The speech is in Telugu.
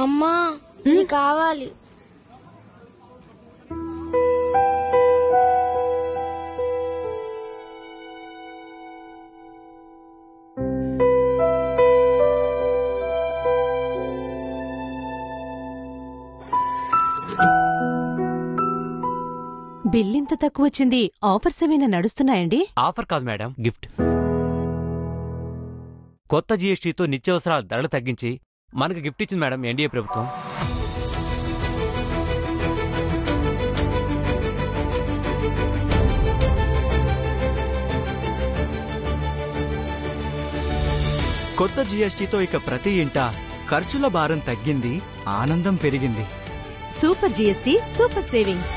అమ్మా ఇది కావాలి. బిల్లింత తక్కువ వచ్చింది. ఆఫర్స్ ఏమైనా నడుస్తున్నాయండి? ఆఫర్ కాదు మేడం, గిఫ్ట్. కొత్త జీఎస్టీతో నిత్యావసరాల ధరలు తగ్గించి మనకు గిఫ్ట్ ఇచ్చింది మేడం ఎన్డీఏ ప్రభుత్వం. కొత్త జీఎస్టీతో ఇక ప్రతి ఇంట ఖర్చుల భారం తగ్గింది, ఆనందం పెరిగింది. Super GST, super savings.